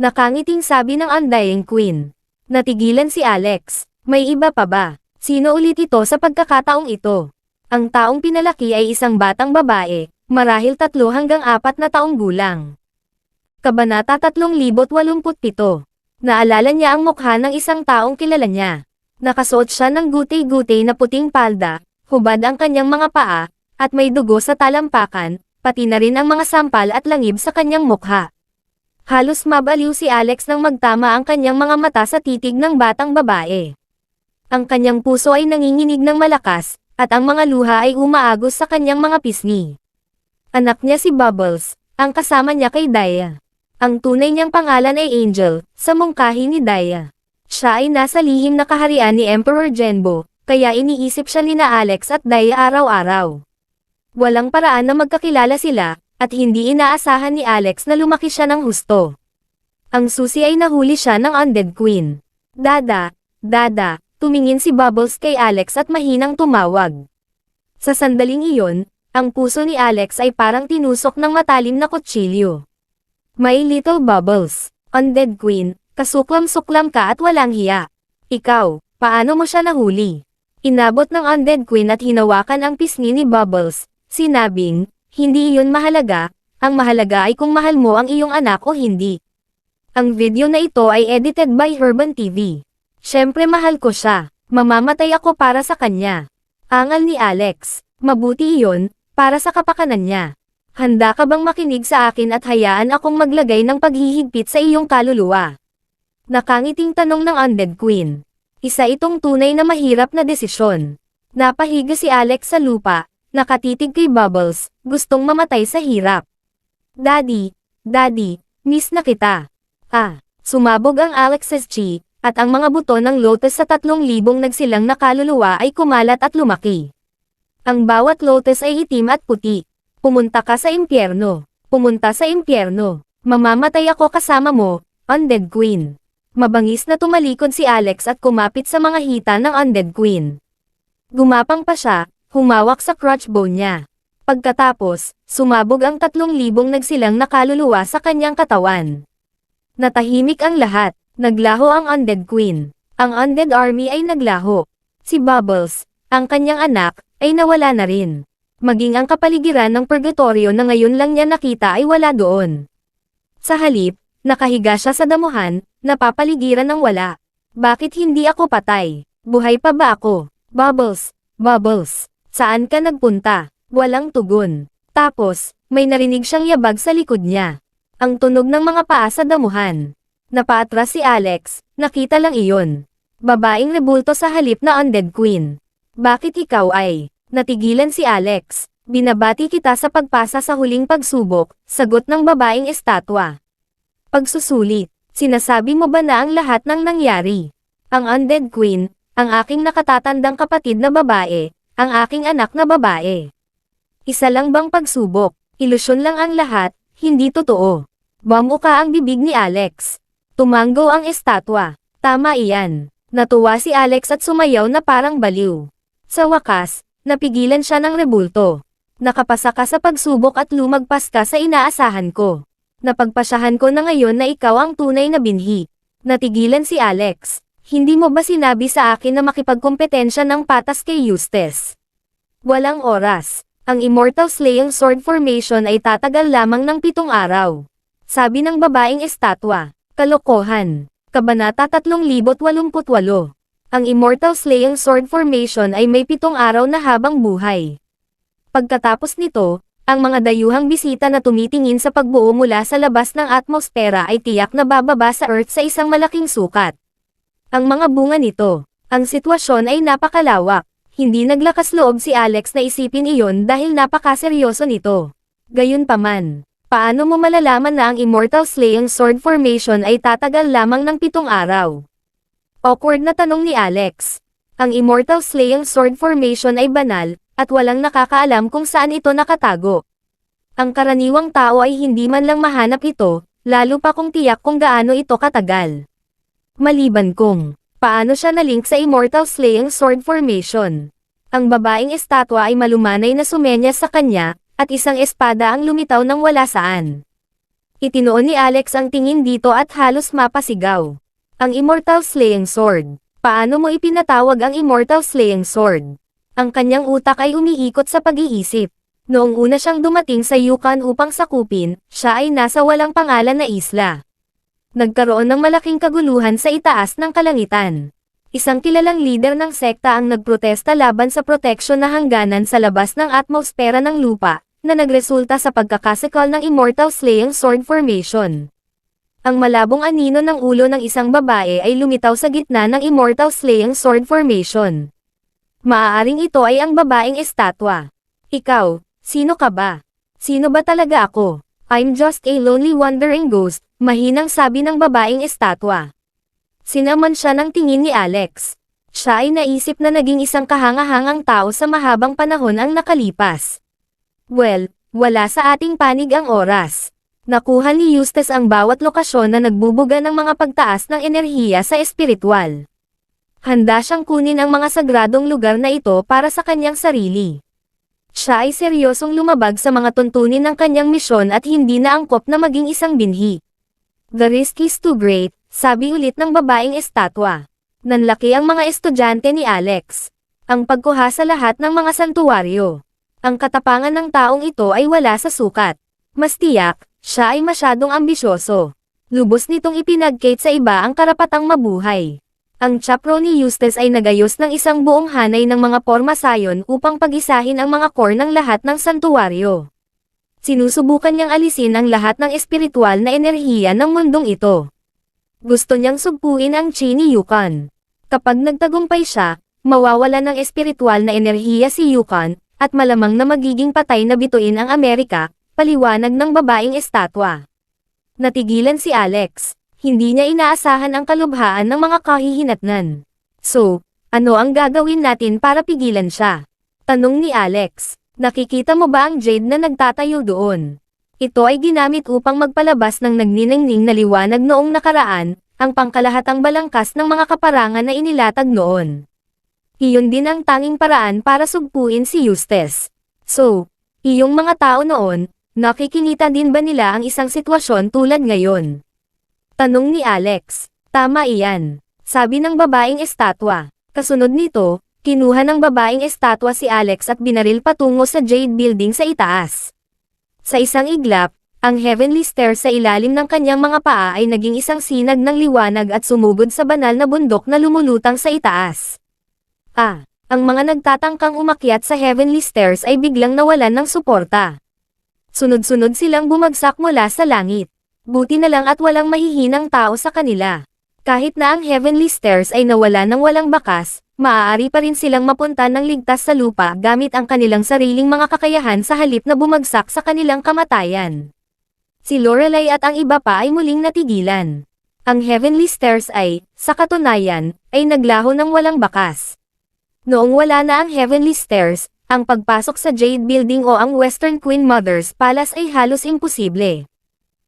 [SPEAKER 1] Nakangiting sabi ng Undying Queen. Natigilan si Alex. May iba pa ba? Sino ulit ito sa pagkakataong ito? Ang taong pinalaki ay isang batang babae, marahil 3 hanggang 4 na taong gulang. Kabanata 3087. Naalala niya ang mukha ng isang taong kilala niya. Nakasuot siya ng gutay-gutay na puting palda, hubad ang kanyang mga paa, at may dugo sa talampakan, pati na rin ang mga sampal at langib sa kanyang mukha. Halos mabaliw si Alex nang magtama ang kanyang mga mata sa titig ng batang babae. Ang kanyang puso ay nanginginig ng malakas, at ang mga luha ay umaagos sa kanyang mga pisngi. Anak niya si Bubbles, ang kasama niya kay Daya. Ang tunay niyang pangalan ay Angel, sa mungkahi ni Daya. Siya ay nasa lihim na kaharian ni Emperor Genbo, kaya iniisip siya nina Alex at Daya araw-araw. Walang paraan na magkakilala sila, at hindi inaasahan ni Alex na lumaki siya ng husto. Ang susi ay nahuli siya ng Undead Queen. Dada, tumingin si Bubbles kay Alex at mahinang tumawag. Sa sandaling iyon, ang puso ni Alex ay parang tinusok ng matalim na kutsilyo. My little Bubbles, Undead Queen, kasuklam-suklam ka at walang hiya. Ikaw, paano mo siya nahuli? Inabot ng Undead Queen at hinawakan ang pisngi ni Bubbles, sinabing, hindi iyon mahalaga, ang mahalaga ay kung mahal mo ang iyong anak o hindi. Ang video na ito ay edited by Herban TV. Siyempre mahal ko siya, mamamatay ako para sa kanya. Angal ni Alex, mabuti iyon, para sa kapakanan niya. Handa ka bang makinig sa akin at hayaan akong maglagay ng paghihigpit sa iyong kaluluwa? Nakangiting tanong ng Undead Queen. Isa itong tunay na mahirap na desisyon. Napahiga si Alex sa lupa, nakatitig kay Bubbles, gustong mamatay sa hirap. Daddy, miss na kita. Sumabog ang Alex's chi, at ang mga buto ng lotus sa 3,000 nagsilang na kaluluwa ay kumalat at lumaki. Ang bawat lotus ay itim at puti. Pumunta ka sa impyerno. Pumunta sa impyerno. Mamamatay ako kasama mo, Undead Queen. Mabangis na tumalikod si Alex at kumapit sa mga hita ng Undead Queen. Gumapang pa siya, humawak sa crotch bone niya. Pagkatapos, sumabog ang 3,000 nagsilang na kaluluwa sa kanyang katawan. Natahimik ang lahat, Naglaho ang Undead Queen. Ang Undead Army ay naglaho. Si Bubbles, ang kanyang anak, ay nawala na rin. Maging ang kapaligiran ng purgatorio na ngayon lang niya nakita ay wala doon. Sa halip, nakahiga siya sa damuhan, napapaligiran ng wala. Bakit hindi ako patay? Buhay pa ba ako? Bubbles, Bubbles, saan ka nagpunta? Walang tugon. Tapos, may narinig siyang yabag sa likod niya. Ang tunog ng mga paa sa damuhan. Napaatras si Alex, nakita lang iyon. Babaeng rebulto sa halip na Undead Queen. Bakit ikaw ay? Natigilan si Alex. Binabati kita sa pagpasa sa huling pagsubok, sagot ng babaeng estatwa. Pagsusulit, sinasabi mo ba na ang lahat ng nangyari? Ang Undead Queen, ang aking nakatatandang kapatid na babae, ang aking anak na babae. Isa lang bang pagsubok? Ilusyon lang ang lahat, hindi totoo. Bamuka ang bibig ni Alex. Tumanggo ang estatwa. Tama iyan. Natuwa si Alex at sumayaw na parang baliw. Sa wakas, napigilan siya ng rebulto. Nakapasa ka sa pagsubok at lumagpas ka sa inaasahan ko. Napagpasyahan ko na ngayon na ikaw ang tunay na binhi. Natigilan si Alex. Hindi mo ba sinabi sa akin na makipagkompetensya ng patas kay Eustace? Walang oras. Ang Immortal Slaying Sword Formation ay tatagal lamang ng 7 araw. Sabi ng babaeng estatwa. Kalokohan. Kabanata 3088. Ang Immortal Slaying Sword Formation ay may 7 araw na habang buhay. Pagkatapos nito, ang mga dayuhang bisita na tumitingin sa pagbuo mula sa labas ng atmosfera ay tiyak na bababa sa Earth sa isang malaking sukat. Ang mga bunga nito, ang sitwasyon ay napakalawak. Hindi naglakas loob si Alex na isipin iyon dahil napakaseryoso nito. Gayunpaman, paano mo malalaman na ang Immortal Slaying Sword Formation ay tatagal lamang ng 7 araw? Awkward na tanong ni Alex. Ang Immortal Slaying Sword Formation ay banal, at walang nakakaalam kung saan ito nakatago. Ang karaniwang tao ay hindi man lang mahanap ito, lalo pa kung tiyak kung gaano ito katagal. Maliban kung, paano siya nalink sa Immortal Slaying Sword Formation? Ang babaeng estatwa ay malumanay na sumenyas sa kanya, at isang espada ang lumitaw ng wala saan. Itinoon ni Alex ang tingin dito at halos mapasigaw. Ang Immortal Slaying Sword. Paano mo ipinatawag ang Immortal Slaying Sword? Ang kanyang utak ay umiikot sa pag-iisip. Noong una siyang dumating sa Yukon upang sakupin, siya ay nasa walang pangalan na isla. Nagkaroon ng malaking kaguluhan sa itaas ng kalangitan. Isang kilalang lider ng sekta ang nagprotesta laban sa proteksyon na hangganan sa labas ng atmosfera ng lupa, na nagresulta sa pagkakasikal ng Immortal Slaying Sword Formation. Ang malabong anino ng ulo ng isang babae ay lumitaw sa gitna ng Immortal Slaying Sword Formation. Maaaring ito ay ang babaeng estatwa. Ikaw, sino ka ba? Sino ba talaga ako? I'm just a lonely wandering ghost, mahinang sabi ng babaeng estatwa. Sinaman siya ng tingin ni Alex. Siya ay naisip na naging isang kahangahangang tao sa mahabang panahon ang nakalipas. Well, wala sa ating panig ang oras. Nakuha ni Eustace ang bawat lokasyon na nagbubuga ng mga pagtaas ng enerhiya sa espiritual. Handa siyang kunin ang mga sagradong lugar na ito para sa kanyang sarili. Siya ay seryosong lumabag sa mga tuntunin ng kanyang misyon at hindi na angkop na maging isang binhi. The risk is too great, sabi ulit ng babaeng estatwa. Nanlaki ang mga estudyante ni Alex. Ang pagkuha sa lahat ng mga santuwaryo. Ang katapangan ng taong ito ay wala sa sukat. Mas tiyak, siya ay masyadong ambisyoso. Lubos nitong ipinagkait sa iba ang karapatang mabuhay. Ang chapro ni Eustace ay nagayos ng isang buong hanay ng mga porma sayon upang pag-isahin ang mga core ng lahat ng santuwaryo. Sinusubukan niyang alisin ang lahat ng espiritual na enerhiya ng mundong ito. Gusto niyang sugpuin ang chi ni Yukon. Kapag nagtagumpay siya, mawawala ng espiritual na enerhiya si Yukon, at malamang na magiging patay na bituin ang Amerika, paliwanag ng babaeng estatwa. Natigilan si Alex. Hindi niya inaasahan ang kalubhaan ng mga kahihinatnan. So, ano ang gagawin natin para pigilan siya? Tanong ni Alex. Nakikita mo ba ang jade na nagtatayo doon? Ito ay ginamit upang magpalabas ng nagniningning na liwanag noong nakaraan, ang pangkalahatang balangkas ng mga kaparangan na inilatag noon. Iyon din ang tanging paraan para sugpuin si Eustace. So, iyong mga tao noon, nakikinita din ba nila ang isang sitwasyon tulad ngayon? Tanong ni Alex. Tama iyan, sabi ng babaeng estatwa. Kasunod nito, kinuha ng babaeng estatwa si Alex at binaril patungo sa Jade Building sa itaas. Sa isang iglap, ang Heavenly Stairs sa ilalim ng kanyang mga paa ay naging isang sinag ng liwanag at sumugod sa banal na bundok na lumulutang sa itaas. Ang mga nagtatangkang umakyat sa Heavenly Stairs ay biglang nawalan ng suporta. Sunod-sunod silang bumagsak mula sa langit. Buti na lang at walang mahihinang tao sa kanila. Kahit na ang Heavenly Stairs ay nawala ng walang bakas, maaari pa rin silang mapunta ng ligtas sa lupa gamit ang kanilang sariling mga kakayahan sa halip na bumagsak sa kanilang kamatayan. Si Lorelai at ang iba pa ay muling natigilan. Ang Heavenly Stairs ay, sa katunayan, ay naglaho ng walang bakas. Noong wala na ang Heavenly Stairs, ang pagpasok sa Jade Building o ang Western Queen Mother's Palace ay halos imposible.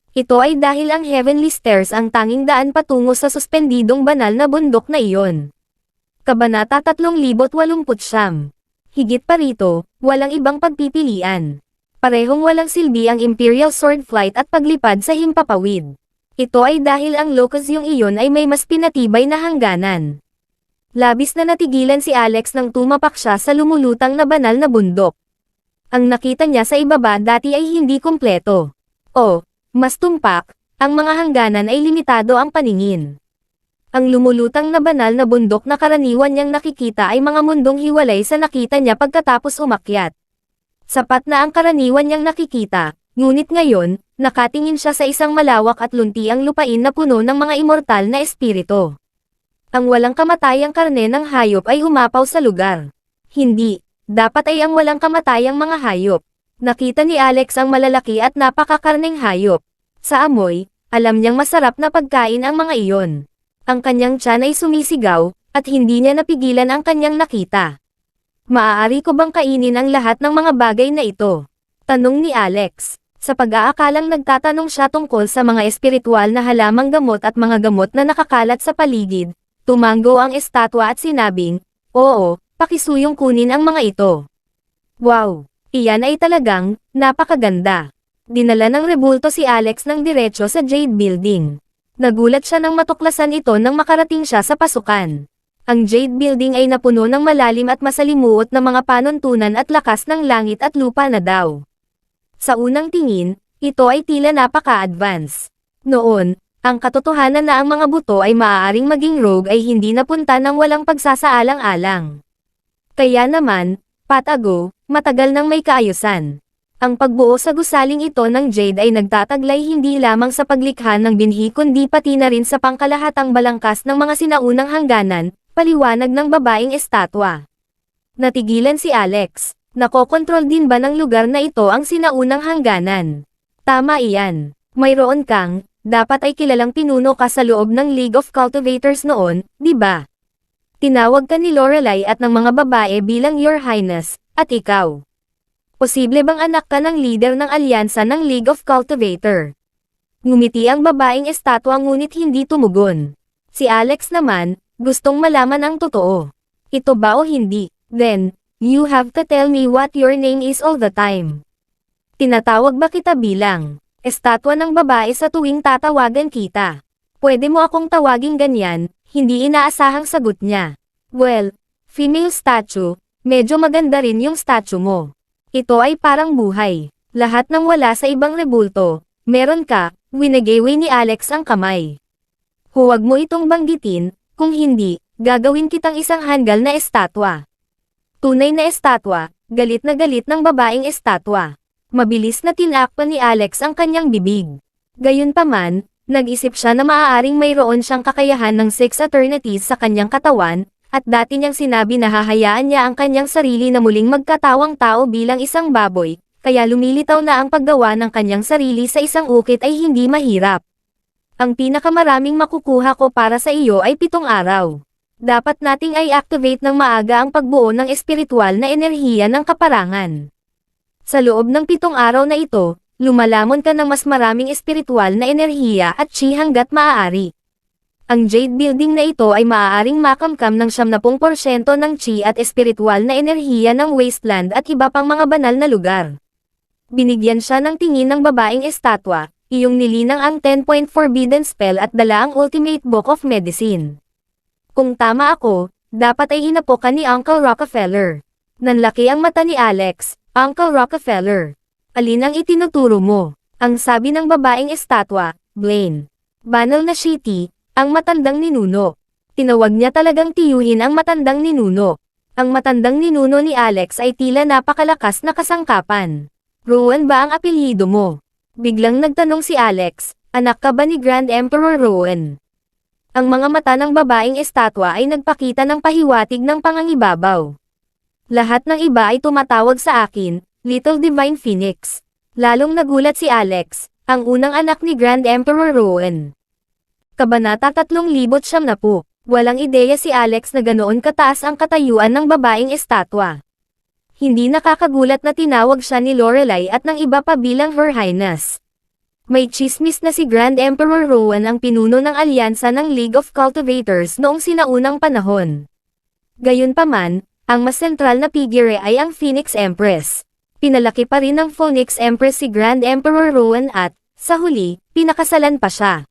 [SPEAKER 1] Ito ay dahil ang Heavenly Stairs ang tanging daan patungo sa suspendidong banal na bundok na iyon. Kabanata 3089. Higit pa rito, walang ibang pagpipilian. Parehong walang silbi ang Imperial Sword Flight at paglipad sa himpapawid. Ito ay dahil ang locus yung iyon ay may mas pinatibay na hangganan. Labis na natigilan si Alex nang tumapak siya sa lumulutang na banal na bundok. Ang nakita niya sa ibaba dati ay hindi kumpleto. Mas tumpak, ang mga hangganan ay limitado ang paningin. Ang lumulutang na banal na bundok na karaniwan niyang nakikita ay mga mundong hiwalay sa nakita niya pagkatapos umakyat. Sapat na ang karaniwan niyang nakikita, ngunit ngayon, nakatingin siya sa isang malawak at luntiang lupain na puno ng mga immortal na espiritu. Ang walang kamatayang karne ng hayop ay umapaw sa lugar. Hindi, dapat ay ang walang kamatayang mga hayop. Nakita ni Alex ang malalaki at napakakarneng hayop. Sa amoy, alam niyang masarap na pagkain ang mga iyon. Ang kanyang tiyan ay sumisigaw, at hindi niya napigilan ang kanyang nakita. Maaari ko bang kainin ang lahat ng mga bagay na ito? Tanong ni Alex. Sa pag-aakalang nagtatanong siya tungkol sa mga espiritual na halamang gamot at mga gamot na nakakalat sa paligid, tumango ang estatwa at sinabing, "Oo, pakisuyong kunin ang mga ito." Wow! Iyan ay talagang, napakaganda. Dinala ng rebulto si Alex ng diretso sa Jade Building. Nagulat siya nang matuklasan ito nang makarating siya sa pasukan. Ang Jade Building ay napuno ng malalim at masalimuot na mga panuntunan at lakas ng langit at lupa na daw. Sa unang tingin, ito ay tila napaka-advance. Noon, ang katotohanan na ang mga buto ay maaaring maging rogue ay hindi napunta ng walang pagsasaalang-alang. Kaya naman, patago, matagal nang may kaayusan. Ang pagbuo sa gusaling ito ng Jade ay nagtataglay hindi lamang sa paglikha ng binhi kundi pati na rin sa pangkalahatang balangkas ng mga sinaunang hangganan, paliwanag ng babaeng estatwa. Natigilan si Alex. Nakokontrol din ba ng lugar na ito ang sinaunang hangganan? Tama iyan. Mayroon kang, dapat ay kilalang pinuno ka sa loob ng League of Cultivators noon, di ba? Tinawag ka ni Lorelai at ng mga babae bilang Your Highness, at ikaw. Posible bang anak ka ng leader ng alyansa ng League of Cultivator? Ngumiti ang babaeng estatwa ngunit hindi tumugon. Si Alex naman, gustong malaman ang totoo. Ito ba o hindi? Then, you have to tell me what your name is all the time. Tinatawag ba kita bilang estatwa ng babae sa tuwing tatawagan kita? Pwede mo akong tawaging ganyan, hindi inaasahang sagot niya. Well, female statue, medyo maganda rin yung statue mo. Ito ay parang buhay. Lahat ng wala sa ibang rebulto, meron ka, winagaway ni Alex ang kamay. Huwag mo itong banggitin, kung hindi, gagawin kitang isang hanggal na estatwa. Tunay na estatwa, galit ng babaeng estatwa. Mabilis na tinakpan ni Alex ang kanyang bibig. Gayunpaman, nag-isip siya na maaaring mayroon siyang kakayahan ng 6 eternities sa kanyang katawan, at dati niyang sinabi na hahayaan niya ang kanyang sarili na muling magkatawang tao bilang isang baboy, kaya lumilitaw na ang paggawa ng kanyang sarili sa isang ukit ay hindi mahirap. Ang pinakamaraming makukuha ko para sa iyo ay 7 araw. Dapat nating i-activate ng maaga ang pagbuo ng espiritual na enerhiya ng kaparangan. Sa loob ng 7 araw na ito, lumalamon ka ng mas maraming espiritual na enerhiya at chi hanggat maaari. Ang Jade Building na ito ay maaaring makamkam ng 70% ng chi at espiritual na enerhiya ng wasteland at iba pang mga banal na lugar. Binigyan siya ng tingin ng babaeng estatwa, iyong nilinang ang 10-point forbidden spell at dala ang Ultimate Book of Medicine. Kung tama ako, dapat ay inapo ka ni Uncle Rockefeller. Nanlaki ang mata ni Alex. Uncle Rockefeller. Alin ang itinuturo mo? Ang sabi ng babaeng estatwa, Blaine. Banal na shitty, ang matandang ninuno. Tinawag niya talagang tiyuhin ang matandang ninuno. Ang matandang ninuno ni Alex ay tila napakalakas na kasangkapan. Rowan ba ang apelyido mo? Biglang nagtanong si Alex, anak ka ba ni Grand Emperor Rowan? Ang mga mata ng babaeng estatwa ay nagpakita ng pahiwatig ng pangangibabaw. Lahat ng iba ay tumatawag sa akin, Little Divine Phoenix. Lalong nagulat si Alex, ang unang anak ni Grand Emperor Rowan. Kabanata 3,900. Walang ideya si Alex na ganoon kataas ang katayuan ng babaeng estatwa. Hindi nakakagulat na tinawag siya ni Lorelai at ng iba pa bilang Her Highness. May chismis na si Grand Emperor Rowan ang pinuno ng alyansa ng League of Cultivators noong sinaunang panahon. Gayunpaman, ang mas sentral na figure ay ang Phoenix Empress. Pinalaki pa rin ng Phoenix Empress si Grand Emperor Rowan at, sa huli, pinakasalan pa siya.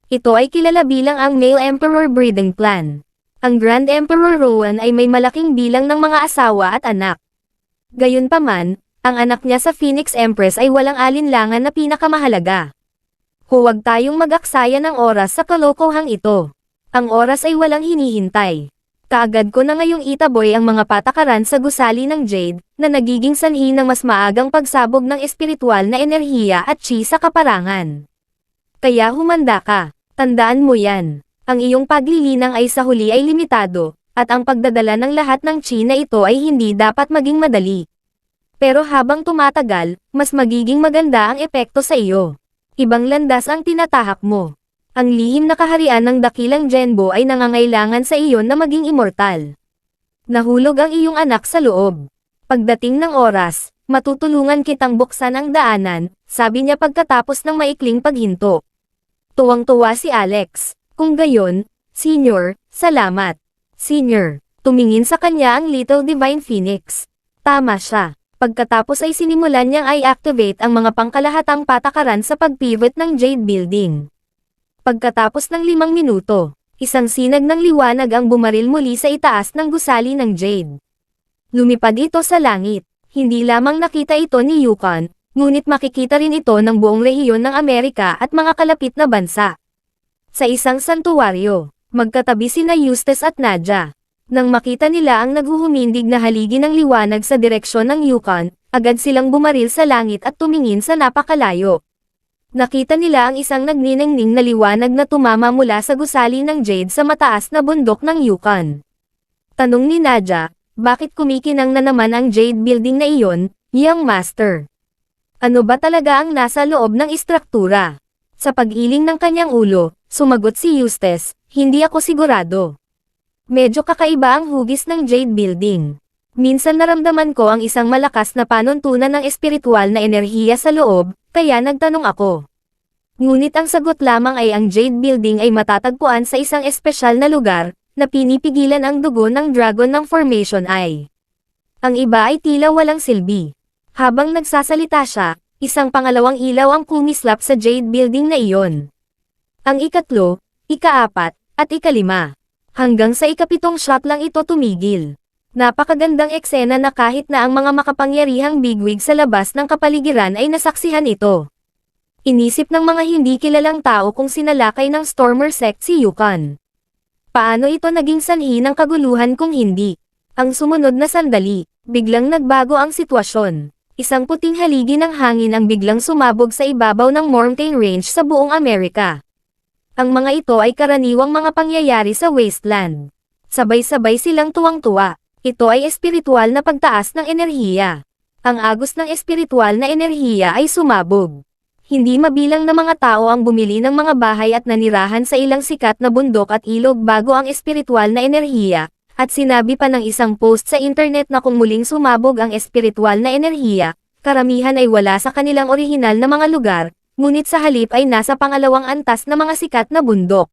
[SPEAKER 1] Ito ay kilala bilang ang Male Emperor Breeding Plan. Ang Grand Emperor Rowan ay may malaking bilang ng mga asawa at anak. Gayunpaman, ang anak niya sa Phoenix Empress ay walang alinlangan na pinakamahalaga. Huwag tayong mag-aksaya ng oras sa kalokohang ito. Ang oras ay walang hinihintay. Kaagad ko na ngayong itaboy ang mga patakaran sa gusali ng Jade, na nagiging sanhi ng mas maagang pagsabog ng espiritual na enerhiya at chi sa kaparangan. Kaya humanda ka. Tandaan mo yan. Ang iyong paglilinang ay sa huli ay limitado, at ang pagdadala ng lahat ng chi na ito ay hindi dapat maging madali. Pero habang tumatagal, mas magiging maganda ang epekto sa iyo. Ibang landas ang tinatahak mo. Ang lihim na kaharian ng dakilang Genbo ay nangangailangan sa iyo na maging immortal. Nahulog ang iyong anak sa loob. Pagdating ng oras, matutulungan kitang buksan ang daanan, sabi niya pagkatapos ng maikling paghinto. Tuwang-tuwa si Alex. Kung gayon, Senior, salamat. Senior, tumingin sa kanya ang Little Divine Phoenix. Tama siya. Pagkatapos ay sinimulan niyang i-activate ang mga pangkalahatang patakaran sa pagpivot ng Jade Building. Pagkatapos ng 5 minuto, isang sinag ng liwanag ang bumaril muli sa itaas ng gusali ng Jade. Lumipad ito sa langit. Hindi lamang nakita ito ni Yukon, ngunit makikita rin ito ng buong rehiyon ng Amerika at mga kalapit na bansa. Sa isang santuwaryo, magkatabi sina Eustace at Nadja. Nang makita nila ang naghuhumindig na haligi ng liwanag sa direksyon ng Yukon, agad silang bumaril sa langit at tumingin sa napakalayo. Nakita nila ang isang nagniningning na liwanag na tumama mula sa gusali ng Jade sa mataas na bundok ng Yukon. Tanong ni Nadja, bakit kumikinang na naman ang Jade Building na iyon, young master? Ano ba talaga ang nasa loob ng istruktura? Sa pag-iling ng kanyang ulo, sumagot si Eustace, hindi ako sigurado. Medyo kakaiba ang hugis ng Jade Building. Minsan naramdaman ko ang isang malakas na panuntunan ng espiritual na enerhiya sa loob, kaya nagtanong ako. Ngunit ang sagot lamang ay ang Jade Building ay matatagpuan sa isang espesyal na lugar, na pinipigilan ang dugo ng dragon ng Formation Eye. Ang iba ay tila walang silbi. Habang nagsasalita siya, isang pangalawang ilaw ang kumislap sa Jade Building na iyon. Ang ikatlo, ika-4, at ika-5. Hanggang sa ika-7 shot lang ito tumigil. Napakagandang eksena na kahit na ang mga makapangyarihang bigwig sa labas ng kapaligiran ay nasaksihan ito. Inisip ng mga hindi kilalang tao kung sinalakay ng Stormer Sect si Yukon. Paano ito naging sanhi ng kaguluhan kung hindi? Ang sumunod na sandali, biglang nagbago ang sitwasyon. Isang puting haligi ng hangin ang biglang sumabog sa ibabaw ng mountain range sa buong Amerika. Ang mga ito ay karaniwang mga pangyayari sa wasteland. Sabay-sabay silang tuwang-tuwa. Ito ay espiritual na pagtaas ng enerhiya. Ang agos ng espiritual na enerhiya ay sumabog. Hindi mabilang na mga tao ang bumili ng mga bahay at nanirahan sa ilang sikat na bundok at ilog bago ang espiritual na enerhiya. At sinabi pa ng isang post sa internet na kung muling sumabog ang espiritual na enerhiya, karamihan ay wala sa kanilang orihinal na mga lugar, ngunit sa halip ay nasa pangalawang antas na mga sikat na bundok.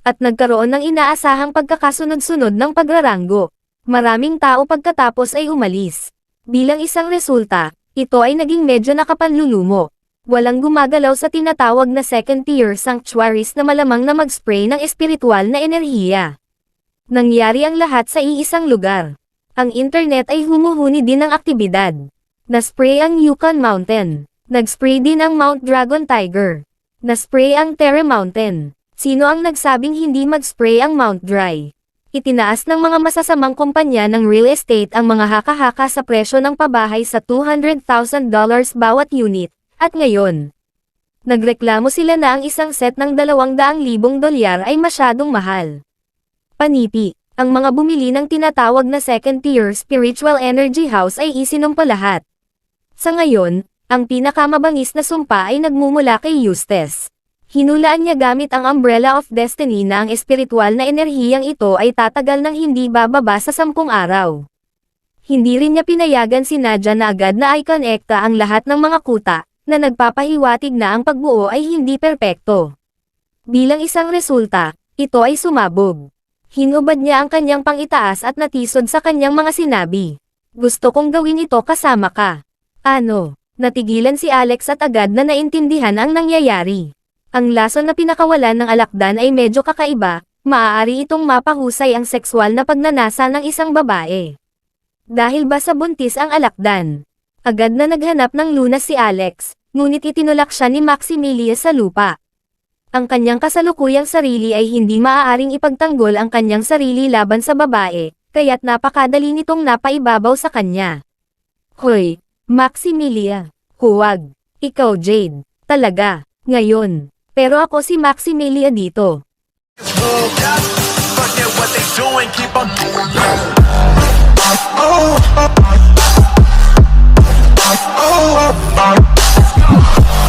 [SPEAKER 1] At nagkaroon ng inaasahang pagkakasunod-sunod ng pagraranggo. Maraming tao pagkatapos ay umalis. Bilang isang resulta, ito ay naging medyo nakapanlulumo. Walang gumagalaw sa tinatawag na second-tier sanctuaries na malamang na mag-spray ng espiritual na enerhiya. Nangyari ang lahat sa iisang lugar. Ang internet ay humuhuni din ng aktibidad. Naspray ang Yukon Mountain. Nag-spray din ang Mount Dragon Tiger. Naspray ang Terra Mountain. Sino ang nagsabing hindi mag-spray ang Mount Dry? Itinaas ng mga masasamang kumpanya ng real estate ang mga haka-haka sa presyo ng pabahay sa $200,000 bawat unit. At ngayon, nagreklamo sila na ang isang set ng $200,000 ay masyadong mahal. Panipi, ang mga bumili ng tinatawag na second-tier spiritual energy house ay isinumpa lahat. Sa ngayon, ang pinakamabangis na sumpa ay nagmumula kay Eustace. Hinulaan niya gamit ang Umbrella of Destiny na ang espiritual na enerhiyang ito ay tatagal ng hindi bababa sa 10 araw. Hindi rin niya pinayagan si Nadia na agad na i-connecta ang lahat ng mga kuta, na nagpapahiwatig na ang pagbuo ay hindi perpekto. Bilang isang resulta, ito ay sumabog. Hinubad niya ang kanyang pangitaas at natisod sa kanyang mga sinabi. Gusto kong gawin ito kasama ka. Ano? Natigilan si Alex at agad na naintindihan ang nangyayari. Ang lason na pinakawalan ng alakdan ay medyo kakaiba, maaari itong mapahusay ang sexual na pagnanasa ng isang babae. Dahil ba sa buntis ang alakdan? Agad na naghanap ng lunas si Alex, ngunit itinulak siya ni Maximilia sa lupa. Ang kanyang kasalukuyang sarili ay hindi maaaring ipagtanggol ang kanyang sarili laban sa babae, kaya't napakadali nitong napaibabaw sa kanya. Hoy, Maximilia. Huwag. Ikaw Jade. Talaga. Ngayon. Pero ako si Maximilia dito.
[SPEAKER 2] Oh,